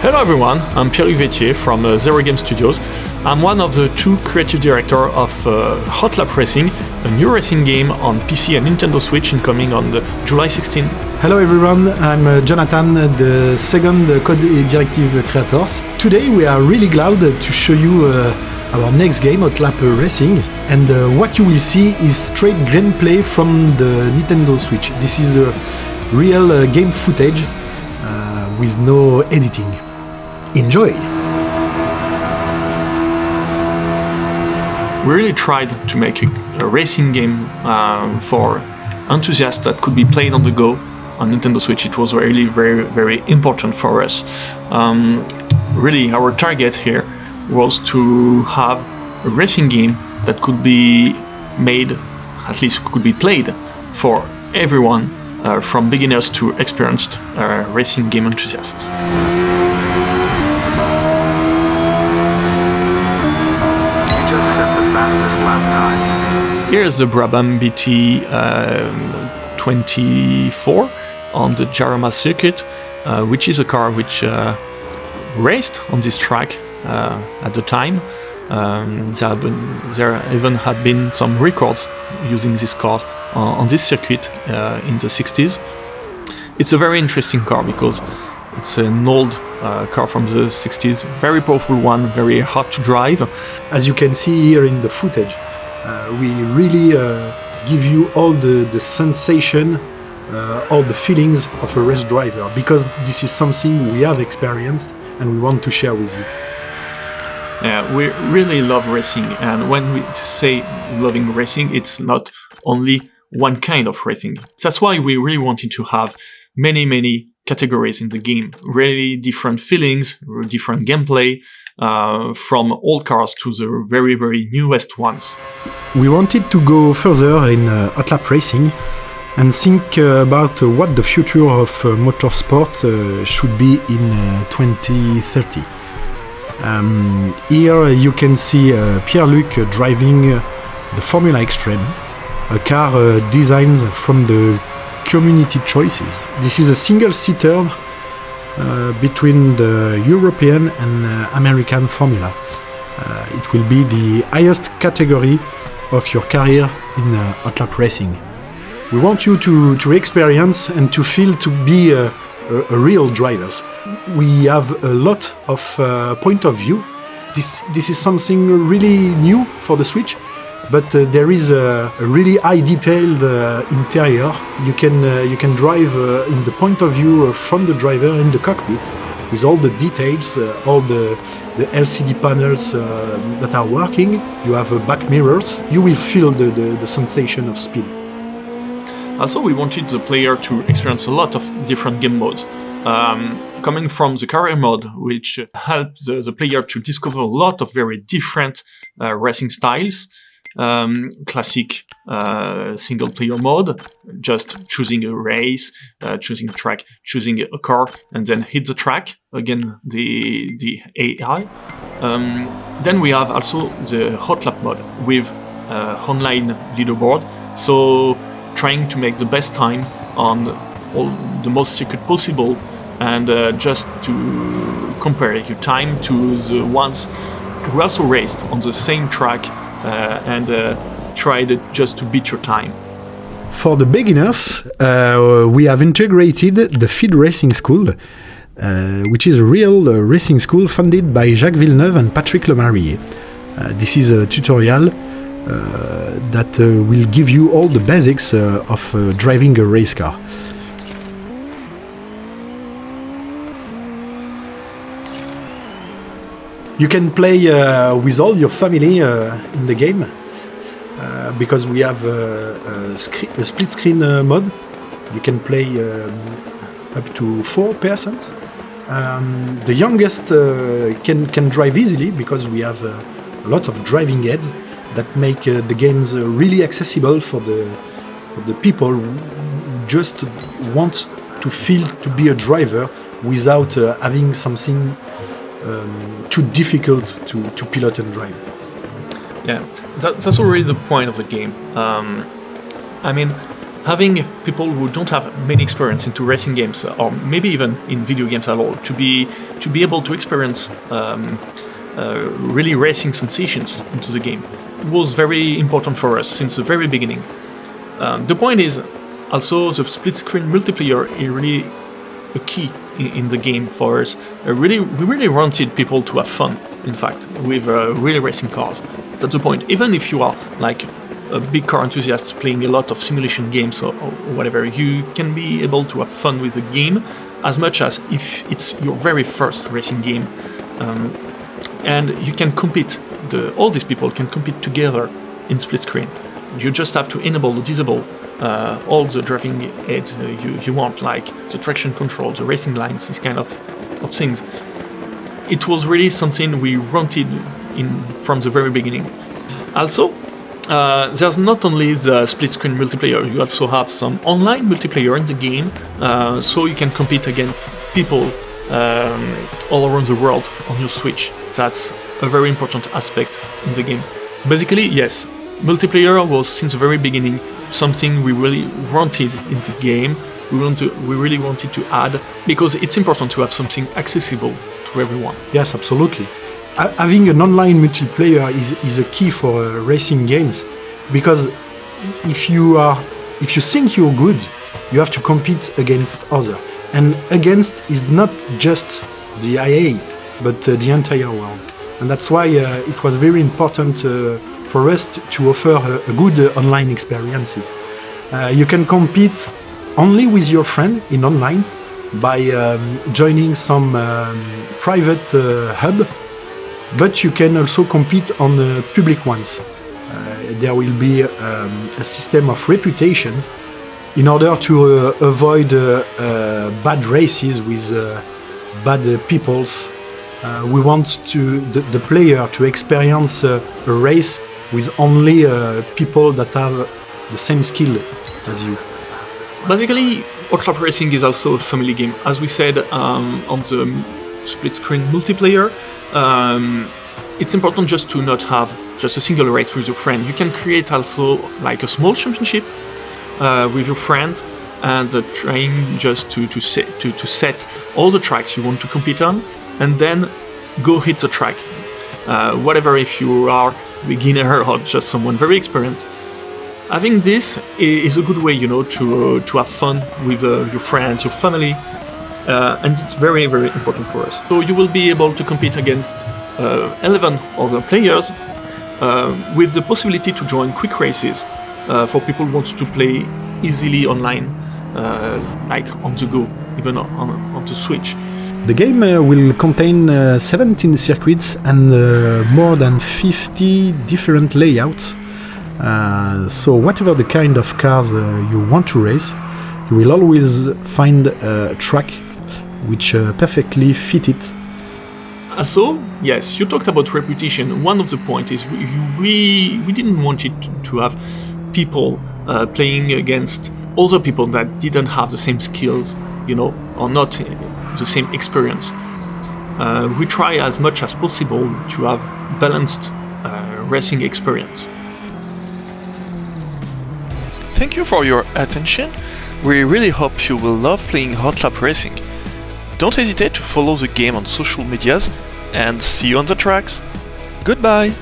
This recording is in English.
Hello everyone, I'm Pierre-Luc Vétier from Zero Game Studios. I'm one of the two creative directors of Hot Lap Racing, a new racing game on PC and Nintendo Switch incoming on July 16. Hello everyone, I'm Jonathan, the second Code Directive creators. Today we are really glad to show you our next game, Hot Lap Racing, and what you will see is straight gameplay from the Nintendo Switch. This is real game footage with no editing. Enjoy! We really tried to make a racing game for enthusiasts that could be played on the go on Nintendo Switch. It was really very, very important for us. Really, our target here was to have a racing game that could be made, at least could be played for everyone, from beginners to experienced racing game enthusiasts. Here is the Brabham BT24 on the Jarama circuit, which is a car which raced on this track at the time. There even had been some records using this car on this circuit in the 60s. It's a very interesting car because it's an old car from the 60s, very powerful one, very hard to drive. As you can see here in the footage, we really give you all the sensation, all the feelings of a race driver, because this is something we have experienced and we want to share with you. Yeah, we really love racing, and when we say loving racing, it's not only one kind of racing. That's why we really wanted to have many categories in the game, really different feelings, different gameplay, from old cars to the very newest ones. We wanted to go further in Hot Lap Racing and think about what the future of motorsport should be in 2030. Here you can see Pierre-Luc driving the Formula Extreme, a car designed from the community choices. This is a single-seater between the European and American Formula. It will be the highest category of your career in Hot Lap Racing. We want you to experience and to feel to be a real drivers. We have a lot of point of view. This is something really new for the Switch, but there is a really high detailed interior. You can drive in the point of view from the driver in the cockpit with all the details, all the LCD panels that are working. You have back mirrors. You will feel the sensation of speed. Also, we wanted the player to experience a lot of different game modes. Coming from the career mode, which helped the player to discover a lot of very different racing styles. Classic single-player mode, just choosing a race, choosing a track, choosing a car, and then hit the track, again the AI. Then we have also the Hot Lap mode with online leaderboard, so trying to make the best time on all the most circuit possible, and just to compare your time to the ones who also raced on the same track and tried just to beat your time. For the beginners, we have integrated the Feed Racing School, which is a real racing school funded by Jacques Villeneuve and Patrick Lemarrier. This is a tutorial that will give you all the basics of driving a race car. You can play with all your family in the game because we have a split screen mode. You can play up to 4 persons. The youngest can drive easily because we have a lot of driving aids that make the games really accessible for the people who just want to feel to be a driver without having something too difficult to pilot and drive. Yeah, that's already the point of the game. I mean, Having people who don't have many experience into racing games, or maybe even in video games at all, to be able to experience really racing sensations into the game was very important for us since the very beginning. The point is also the split screen multiplayer is really a key in the game for us. We really wanted people to have fun, in fact, with real racing cars. That's the point. Even if you are like a big car enthusiast playing a lot of simulation games or whatever, you can be able to have fun with the game as much as if it's your very first racing game. And you can compete, all these people can compete together in split screen. You just have to enable or disable all the driving aids you want, like the traction control, the racing lines, these kind of things. It was really something we wanted from the very beginning. Also, there's not only the split screen multiplayer, you also have some online multiplayer in the game, so you can compete against people all around the world on your Switch. That's a very important aspect in the game. Basically, yes, multiplayer was since the very beginning something we really wanted in the game. We really wanted to add, because it's important to have something accessible to everyone. Yes, absolutely. Having an online multiplayer is a key for racing games, because if you think you're good, you have to compete against others. And against is not just the IA, but the entire world. And that's why it was very important for us to offer a good online experiences. You can compete only with your friend in online by joining some private hub, but you can also compete on public ones. There will be a system of reputation in order to avoid bad races with bad peoples. We want the player to experience a race with only people that have the same skill as you. Basically, Hot Lap Racing is also a family game. As we said on the split screen multiplayer, it's important just to not have just a single race with your friend. You can create also like a small championship with your friends, and trying just to set all the tracks you want to compete on, and then go hit the track. Whatever, if you are beginner or just someone very experienced, having this is a good way, to have fun with your friends, your family, and it's very, very important for us. So you will be able to compete against 11 other players with the possibility to join quick races for people who want to play easily online, like on the go, even on the Switch. The game will contain 17 circuits and more than 50 different layouts. So whatever the kind of cars you want to race, you will always find a track which perfectly fit it. Also, yes, you talked about reputation. One of the points is we didn't want it to have people playing against other people that didn't have the same skills, or not the same experience. We try as much as possible to have balanced racing experience. Thank you for your attention. We really hope you will love playing Hot Lap Racing. Don't hesitate to follow the game on social medias, and see you on the tracks. Goodbye!